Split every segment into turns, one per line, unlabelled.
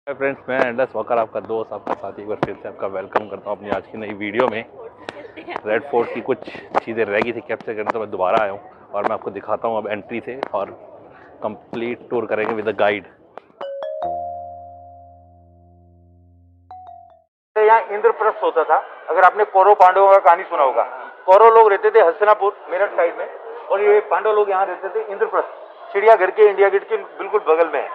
Hi friends, मैं Indus walker आपका दोस्त, आपका साथी, एक बार फिर से आपका वेलकम करता हूँ अपनी आज की नई वीडियो में। रेड फोर्ट की कुछ चीज़ें रह गई थी कैप्चर करने, तो मैं दोबारा आया हूँ और मैं आपको दिखाता हूँ अब एंट्री से, और कंप्लीट टूर करेंगे विद अ गाइड।
यहाँ इंद्रप्रस्थ होता था। अगर आपने कौरव पांडवों का कहानी सुना होगा, कौरव लोग रहते थे हस्तिनापुर मेरठ साइड में, और ये पांडव लोग यहाँ रहते थे इंद्रप्रस्थ, चिड़ियाघर के इंडिया गेट के बिल्कुल बगल में है।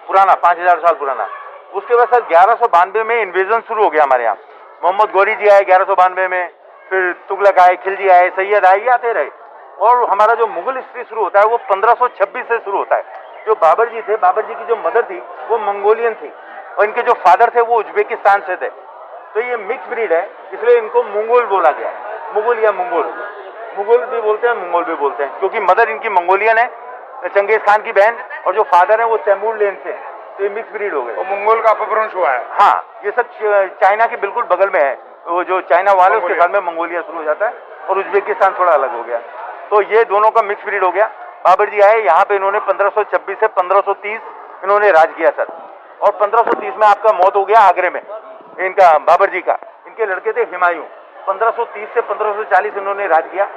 पुराना 5000 साल पुराना। उसके बाद सर 1192 में इन्वेजन शुरू हो गया हमारे यहाँ। मोहम्मद गौरी जी आए 1192 में, फिर तुगलक आए, खिलजी आए, सैयद आए, ये आते रहे। और हमारा जो मुगल हिस्ट्री शुरू होता है वो 1526 से शुरू होता है। जो बाबर जी थे, बाबर जी की जो मदर थी वो मंगोलियन थी, और इनके जो फादर थे वो उज्बेकिस्तान से थे। तो ये मिक्स ब्रीड है, इसलिए इनको मंगोल बोला गया। मुगल या मंगोल, मुगल भी बोलते हैं, मंगोल भी बोलते हैं, क्योंकि मदर इनकी मंगोलियन है, चंगेज खान की बहन, और जो फादर है वो तैमूर लेन से। तो ये मिक्स ब्रीड हो गए।
तो मंगोल का अपभ्रंश हुआ है।
हाँ, ये सब चाइना के बिल्कुल बगल में है। वो जो चाइना वाले उसके घर में मंगोलिया शुरू हो जाता है, और उज्बेकिस्तान थोड़ा अलग हो गया। तो ये दोनों का मिक्स ब्रीड हो गया। बाबर जी आए यहाँ पे, इन्होंने 1526 से 1530 इन्होंने राज किया सर। और 1530 में आपका मौत हो गया आगरे में, इनका बाबर जी का। इनके लड़के थे हुमायूं। 1530 से 1540 इन्होंने राज किया।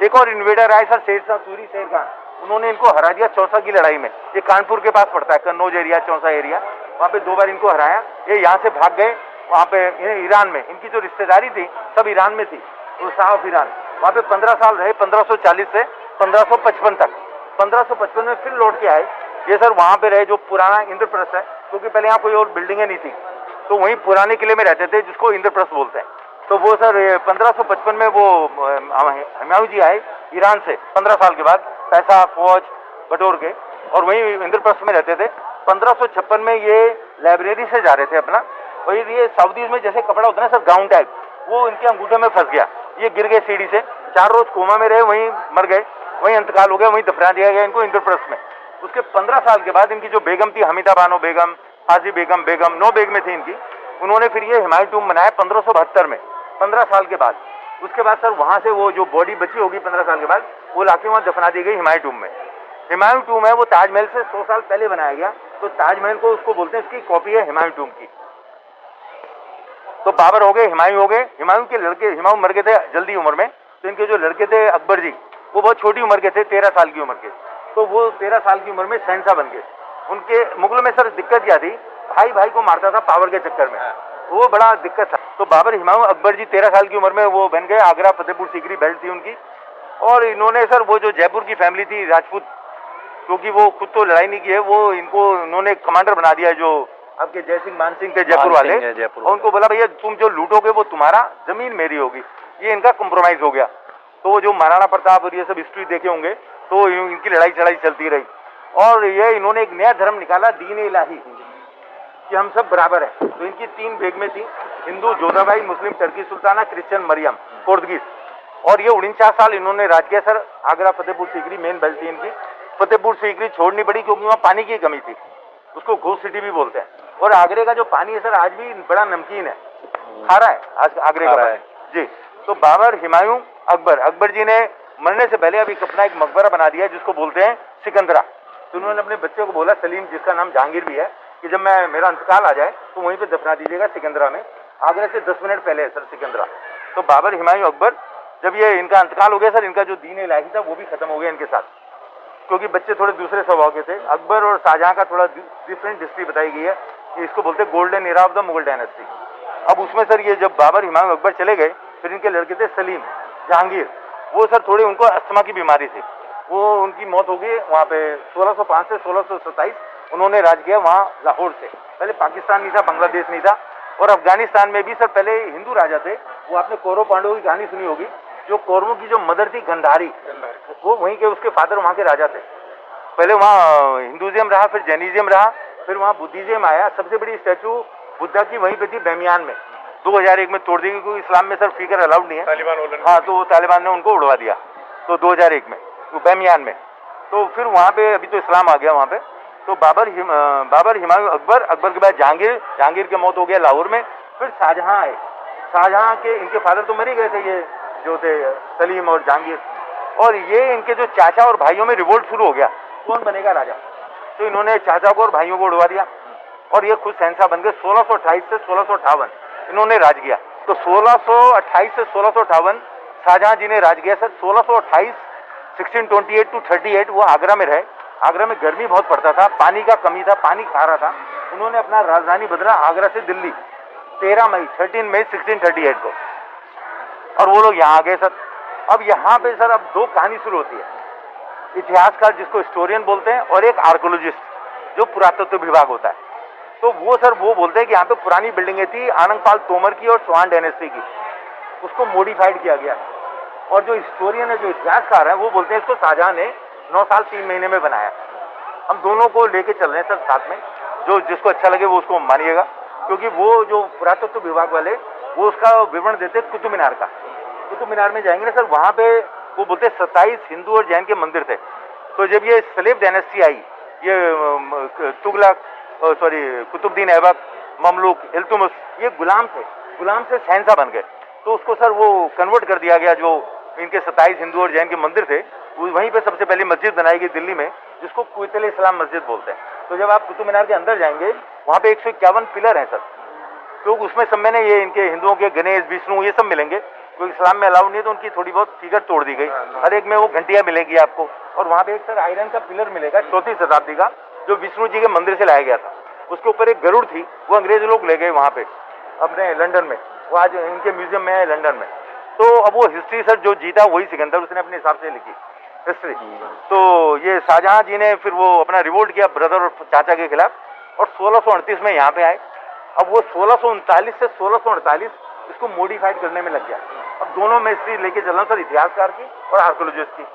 एक और इन्वेडर आए सर, शेरशाह सूरी शेर खान, उन्होंने इनको हरा दिया चौसा की लड़ाई में। ये कानपुर के पास पड़ता है, कन्नौज एरिया, चौसा एरिया, वहाँ पे 2 बार इनको हराया। ये यहाँ से भाग गए वहाँ पे ईरान में। इनकी जो रिश्तेदारी थी सब ईरान में थी, तो शाह ऑफ ईरान। वहाँ पे 15 साल रहे, 1540 से 1555 तक। 1555 में फिर लौट के आए ये सर। वहाँ पे रहे जो पुराना इंद्रप्रस्थ है, क्योंकि पहले यहाँ कोई और बिल्डिंगें नहीं थी, तो वहीं पुराने किले में रहते थे, जिसको इंद्रप्रस्थ बोलते हैं। तो वो सर 1555 में वो हुमायूं जी आए ईरान से 15 साल के बाद, पैसा फौज बटोर के, और वहीं इंद्रप्रस्थ में रहते थे। 1556 में ये लाइब्रेरी से जा रहे थे अपना, और ये सऊदीज में जैसे कपड़ा होता है ना सर, गाउन टाइप, वो इनके अंगूठे में फंस गया। ये गिर गए सीढ़ी से, 4 रोज कोमा में रहे, वहीं मर गए, वहीं इंतकाल हो गया, वहीं दफना दिया गया इनको इंद्रप्रस्थ में। उसके 15 साल के बाद इनकी जो बेगम थी, हमीदा बानो बेगम, हाजी बेगम, 9 बेगमें थी इनकी, उन्होंने फिर ये हुमायूं टूम बनाया 1572 में, 15 साल के बाद। उसके बाद सर वहां से वो जो बॉडी बची होगी 15 साल के बाद, वो लाके वहां दफना दी गई हुमायूं टूम में। हुमायूं टूम है वो ताजमहल से 100 साल पहले बनाया गया, तो ताजमहल को उसको बोलते हैं, इसकी कॉपी है हुमायूं टूम की। तो बाबर हो गए, हुमायूं हो गए। हुमायूं के लड़के, हुमायूं मर गए थे जल्दी उम्र में, तो इनके जो लड़के थे अकबर जी, वो बहुत छोटी उम्र के थे, 13 साल की उम्र के। तो वो 13 साल की उम्र में शहंशाह बन गए। उनके मुगलों में सर दिक्कत क्या थी, भाई भाई को मारता था पावर के चक्कर में, वो बड़ा दिक्कत था। तो बाबर, हुमायूं, अकबर जी 13 साल की उम्र में वो बन गए। आगरा फतेहपुर सीकरी बेल्ट थी उनकी। और इन्होंने सर वो जो जयपुर की फैमिली थी राजपूत, क्योंकि वो खुद तो लड़ाई नहीं की है, वो इनको उन्होंने कमांडर बना दिया, जो आपके जयसिंह मान सिंह थे जयपुर वाले। और उनको बोला भैया तुम जो लूटोगे वो तुम्हारा, जमीन मेरी होगी। ये इनका कॉम्प्रोमाइज हो गया। तो वो जो महाराणा प्रताप और ये सब हिस्ट्री देखे होंगे, तो इनकी लड़ाई चढ़ाई चलती रही। और ये इन्होंने एक नया धर्म निकाला, दीन इलाही, कि हम सब बराबर है। तो इनकी 3 बेगमें थी, हिंदू जोधाबाई, मुस्लिम टर्की सुल्ताना, क्रिश्चियन मरियम, पोर्तुगीज। और ये 49 साल इन्होंने राज किया sir. Agra Fatehpur Sikri main belt थी इनकी। फतेहपुर सीकरी छोड़नी पड़ी क्योंकि वहाँ पानी की कमी थी, उसको घोस्ट सिटी भी बोलते हैं। और आगरे का जो पानी है सर आज भी बड़ा नमकीन है, खारा है आज आगरे का पानी जी। तो बाबर, हुमायूं, अकबर, अकबर जी ने मरने से पहले अभी अपना एक मकबरा बना दिया जिसको बोलते हैं सिकंदरा। तो उन्होंने अपने बच्चे को बोला, सलीम, जिसका नाम जहांगीर भी है, कि जब मैं मेरा इंतकाल आ जाए तो वहीं पे दफना दीजिएगा सिकंदरा में। आगरा से 10 मिनट पहले है सर सिकंदरा। तो बाबर, हुमायूं, अकबर, जब ये इनका इंतकाल हो गया सर, इनका जो दीन इलाही था वो भी खत्म हो गया इनके साथ, क्योंकि बच्चे थोड़े दूसरे स्वभाव के थे। अकबर और शाहजहां का थोड़ा डिफरेंट हिस्ट्री बताई गई है, इसको बोलते हैं golden era of the Mughal dynasty. अब उसमें सर ये जब बाबर, हुमायूं, अकबर चले गए, फिर इनके लड़के थे सलीम, जहांगीर, वो सर थोड़े उनको अस्थमा की बीमारी थी, वो उनकी मौत हो गई वहाँ पे 1605 से 1627। उन्होंने राज किया वहाँ लाहौर से। पहले पाकिस्तान नहीं था, बांग्लादेश नहीं था, और अफगानिस्तान में भी सर पहले हिंदू राजा थे। वो आपने कौरव पांडवों की कहानी सुनी होगी, जो कौरवों की जो मदर थी गंधारी, वो वहीं के, उसके फादर वहाँ के राजा थे। पहले वहाँ हिंदुइज्म रहा, फिर जैनिज्म रहा, फिर वहाँ बुद्धिज्म आया। सबसे बड़ी स्टैचू बुद्धा की वहीं पे थी बैमियान में, 2001 में तोड़ दी गई, क्योंकि इस्लाम में सर फिगर अलाउड नहीं है। हाँ, तो तालिबान ने उनको उड़वा दिया, तो 2001 में तो बैमियान में। तो फिर वहाँ पे अभी तो इस्लाम आ गया वहाँ पे। तो बाबर, हुमायूं, अकबर, अकबर के बाद जहांगीर, जहांगीर की मौत हो गया लाहौर में। फिर शाहजहां आए। शाहजहां के, इनके फादर तो मर ही गए थे, ये जो थे सलीम और जहांगीर। और ये इनके जो चाचा और भाइयों में रिवोल्ट शुरू हो गया, कौन बनेगा राजा। तो इन्होंने चाचा को और भाइयों को उड़वा दिया। और ये खुद शहंशाह बन गए। 1628 से 1658 इन्होंने राज किया। तो 1628 से 1658 शाहजहां जी ने राज किया सर। 1628 1628 टू 38 वो आगरा में रहे। आगरा में गर्मी बहुत पड़ता था, पानी का कमी था, पानी खा रहा था। उन्होंने अपना राजधानी बदला आगरा से दिल्ली 13 मई 1638 को, और वो लोग यहाँ आ गए सर। अब यहाँ पे सर अब दो कहानी शुरू होती है, इतिहासकार जिसको हिस्टोरियन बोलते हैं और एक आर्कोलॉजिस्ट जो पुरातत्व विभाग होता है। तो वो सर वो बोलते हैं कि यहाँ पे पुरानी बिल्डिंगें थी आनंदपाल तोमर की और चौहान डायनेस्टी की, उसको मॉडिफाइड किया गया। और जो हिस्टोरियन है, जो इतिहासकार है, वो बोलते हैं इसको शाहजहां ने 9 साल 3 महीने में बनाया। हम दोनों को लेके चल रहे हैं सर साथ में, जो जिसको अच्छा लगे वो उसको मानिएगा, क्योंकि वो जो पुरातत्व विभाग वाले वो उसका विवरण देते हैं कुतुब मीनार का। कुतुब मीनार में जाएंगे ना सर, वहाँ पे वो बोलते हैं 27 हिंदू और जैन के मंदिर थे। तो जब ये सलेब डायनेस्टी आई, ये तुगलक कुतुबुद्दीन ऐबक, ममलूक, इल्तुतमिश, ये गुलाम थे, गुलाम से शहंशाह बन गए। तो उसको सर वो कन्वर्ट कर दिया गया। जो इनके 27 हिंदू और जैन के मंदिर थे, वहीं पे सबसे पहली मस्जिद बनाई गई दिल्ली में, जिसको कुतुब इस्लाम मस्जिद बोलते हैं। तो जब आप कुतुब मीनार के अंदर जाएंगे, वहाँ पे 151 पिलर हैं सर। तो उसमें सब में ने ये इनके हिंदुओं के गणेश, विष्णु, ये सब मिलेंगे। क्योंकि इस्लाम में अलाउड नहीं है, तो उनकी थोड़ी बहुत फिगर तोड़ दी गई। हर एक में वो घंटियां मिलेगी आपको। और वहाँ पे एक सर आयरन का पिलर मिलेगा 4वीं शताब्दी का, जो विष्णु जी के मंदिर से लाया गया था। उसके ऊपर एक गरुड़ थी, वो अंग्रेज लोग ले गए वहाँ पे अपने लंदन में, वो आज इनके म्यूजियम में है लंदन में। तो अब वो हिस्ट्री सर जो जीता वही सिकंदर, उसने अपने हिसाब से लिखी हिस्ट्री। तो ये शाहजहां जी ने फिर वो अपना रिवोल्ट किया ब्रदर और चाचा के खिलाफ, और 1638 में यहाँ पे आए। अब वो 1639 से 1648 इसको मॉडिफाइड करने में लग गया। अब दोनों में हिस्ट्री लेके चल रहा हूँ सर, इतिहासकार की और आर्कोलॉजिस्ट की।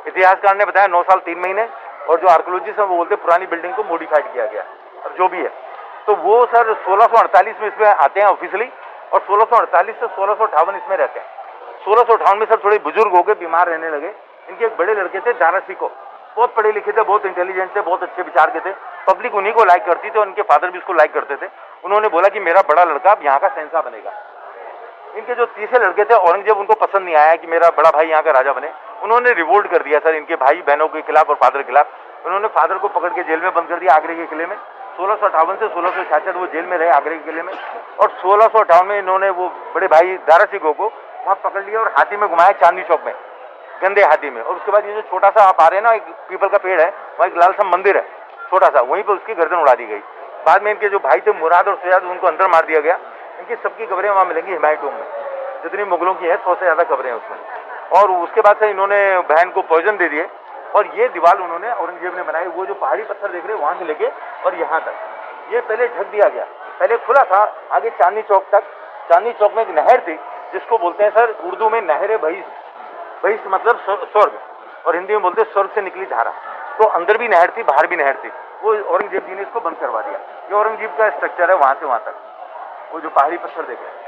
इतिहासकार ने बताया 9 साल 3 महीने, और जो आर्कोलॉजिस्ट है वो बोलते पुरानी बिल्डिंग को मॉडिफाइड किया गया। अब जो भी है, तो वो सर 1648 में इसमें आते हैं ऑफिशियली, और 1648 से 1658 इसमें रहते हैं। 1658 में सर थोड़े बुजुर्ग हो गए, बीमार रहने लगे। इनके एक बड़े लड़के थे दारा सिकोह, बहुत पढ़े लिखे थे, बहुत इंटेलिजेंट थे, बहुत अच्छे विचार के थे। पब्लिक उन्हीं को लाइक करती थी, और उनके फादर भी उसको लाइक करते थे। उन्होंने बोला कि मेरा बड़ा लड़का अब यहाँ का शहंशाह बनेगा। इनके जो तीसरे लड़के थे औरंगजेब, उनको पसंद नहीं आया कि मेरा बड़ा भाई यहाँ का राजा बने। उन्होंने रिवोल्ट कर दिया सर इनके भाई बहनों के खिलाफ और फादर के खिलाफ। उन्होंने फादर को पकड़ के जेल में बंद कर दिया आगरे के किले में। 1658 से 1666 वो जेल में रहे आगरे के किले में, और 1658 में इन्होंने वो बड़े भाई दारा सिकोह को वहाँ पकड़ लिया और हाथी में घुमाया चांदनी चौक में, गंदे हाथी में। और उसके बाद ये जो छोटा सा आप आ रहे हैं ना, एक पीपल का पेड़ है, वहाँ एक लाल सा मंदिर है छोटा सा, वहीं पर उसकी गर्दन उड़ा दी गई। बाद में इनके जो भाई थे मुराद और सुजाद, उनको अंदर मार दिया गया। इनकी सबकी कब्रें वहाँ मिलेंगी हिमायत टॉम में, जितनी मुगलों की है 100 से ज़्यादा कब्रें हैं उसमें। और उसके बाद से इन्होंने बहन को पॉइजन दे दिए, और ये दीवार उन्होंने औरंगजेब ने बनाई। वो जो पहाड़ी पत्थर देख रहे हैं वहाँ से लेके और यहाँ तक, ये पहले ढक दिया गया। पहले खुला था आगे चांदनी चौक तक। चांदनी चौक में एक नहर थी, जिसको बोलते हैं सर उर्दू में नहर बहिश्त। बहिश्त मतलब स्वर्ग, और हिंदी में बोलते हैं स्वर्ग से निकली धारा। तो अंदर भी नहर थी, बाहर भी नहर थी। वो औरंगजेब जी ने इसको बंद करवा दिया। ये औरंगजेब का स्ट्रक्चर है वहाँ से वहाँ तक, वो जो पहाड़ी पत्थर देख रहे हैं।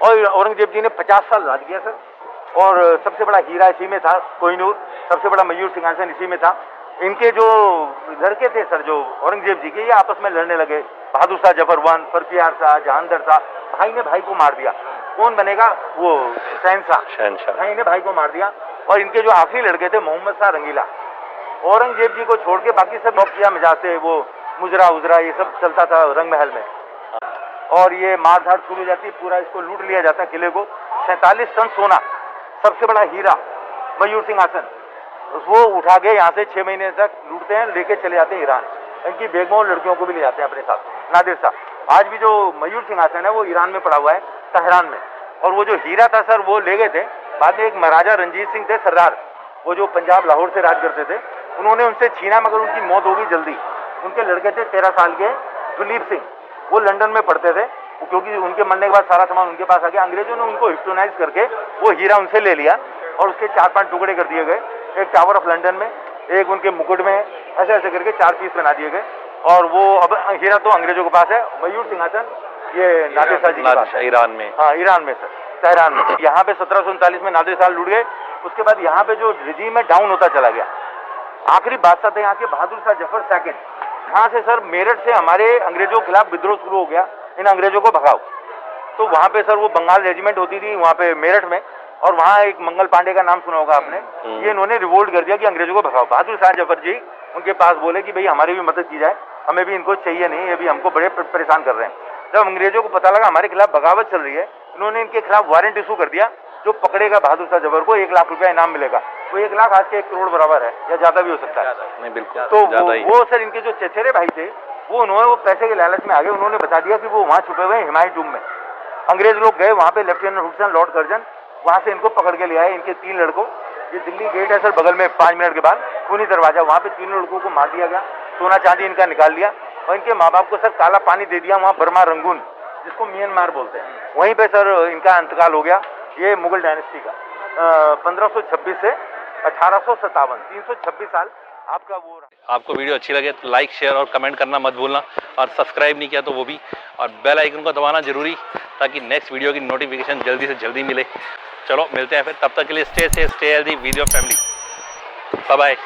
और औरंगजेब जी ने 50 साल राज किया सर, और सबसे बड़ा हीरा इसी में था कोहिनूर, सबसे बड़ा मयूर सिंहासन इसी में था। इनके जो लड़के थे सर, जो औरंगजेब जी के, ये आपस में लड़ने लगे। बहादुर शाह जफर वन, फर्फियार शाह, जहांदर शाह, भाई ने भाई को मार दिया। कौन बनेगा? वो शहंशाह। भाई ने भाई को मार दिया। और इनके जो आखिरी लड़के थे मोहम्मद शाह रंगीला, औरंगजेब जी को छोड़ के बाकी सब किया मिजाज से, वो मुजरा उजरा ये सब चलता था रंग महल में। और ये मारधाड़ शुरू हो जाती, पूरा इसको लूट लिया जाता किले को। 47 टन सोना, सबसे बड़ा हीरा मयूर सिंहासन, वो उठा के यहाँ से 6 महीने तक लूटते हैं, लेके चले जाते हैं ईरान। इनकी बेगमों और लड़कियों को भी ले जाते हैं अपने साथ। नादिर शाह, आज भी जो मयूर सिंहासन है वो ईरान में पड़ा हुआ है, तेहरान में। और वो जो हीरा था सर वो ले गए थे। बाद में एक महाराजा रंजीत सिंह थे सरदार, वो जो पंजाब लाहौर से राज करते थे, उन्होंने उनसे छीना, मगर उनकी मौत हो गई जल्दी। उनके लड़के थे 13 साल के दुलीप सिंह, वो लंदन में पढ़ते थे, क्योंकि उनके मरने के बाद सारा सामान उनके पास आ गया। अंग्रेजों ने उनको हिप्नोटाइज करके वो हीरा उनसे ले लिया, और उसके 4-5 टुकड़े कर दिए गए। एक टावर ऑफ लंदन में, एक उनके मुकुट में, ऐसे ऐसे करके 4 पीस बना दिए गए। और वो अब हीरा तो अंग्रेजों के पास है। मयूर सिंहासन ये नादिर शाह जी के पास है, ईरान में। हाँ, ईरान में सर, तेहरान में। यहाँ पे 1739 में नादिर शाह लूट गए। उसके बाद यहाँ पे जो रिजीम है डाउन होता चला गया। आखिरी बादशाह थे यहाँ के बहादुर शाह जफर सेकंड। यहाँ से सर मेरठ से हमारे अंग्रेजों के खिलाफ विद्रोह शुरू हो गया, इन अंग्रेजों को भगाओ। तो वहाँ पे सर वो बंगाल रेजिमेंट होती थी वहाँ पे मेरठ में, और वहाँ एक मंगल पांडे का नाम सुना होगा आपने, ये इन्होंने रिवोल्ट कर दिया कि अंग्रेजों को भगाओ। बहादुर शाह जफर जी उनके पास बोले कि भाई हमारी भी मदद की जाए, हमें भी इनको चाहिए नहीं, ये भी हमको बड़े परेशान कर रहे हैं। जब अंग्रेजों को पता लगा हमारे खिलाफ बगावत चल रही है, इन्होंने इनके खिलाफ वारंट इशू कर दिया, जो पकड़ेगा बहादुर शाह जफर को 1 लाख रुपया इनाम मिलेगा। वो 1 लाख आज के 1 करोड़ बराबर है या ज्यादा भी हो सकता है।
नहीं बिल्कुल
तो
ज्यादा ही।
वो सर इनके जो चचेरे भाई थे वो पैसे के लालच में आ गए, उन्होंने बता दिया कि वो वहाँ छुपे हुए हैं हिमायत टूम में। अंग्रेज लोग गए वहाँ पे, लेफ्टिनेंट हुसैन, लॉर्ड कर्जन, वहाँ से इनको पकड़ के ले आए, इनके 3 लड़कों। ये दिल्ली गेट है सर बगल में, 5 मिनट के बाद खूनी दरवाजा, वहाँ पे 3 लड़कों को मार दिया गया, सोना चांदी इनका निकाल लिया और इनके माँ बाप को सर काला पानी दे दिया वहाँ बर्मा रंगून, जिसको म्यांमार बोलते हैं। वहीं पे सर इनका इंतकाल हो गया। ये मुगल डायनेस्टी का 1526 से 1857, 326 साल आपका वो।
आपको वीडियो अच्छी लगे तो लाइक, शेयर और कमेंट करना मत भूलना, और सब्सक्राइब नहीं किया तो वो भी, और बेल आइकन को दबाना जरूरी, ताकि नेक्स्ट वीडियो की नोटिफिकेशन जल्दी से जल्दी मिले। चलो मिलते हैं फिर, तब तक के लिए stay safe, stay healthy with your family. Bye bye.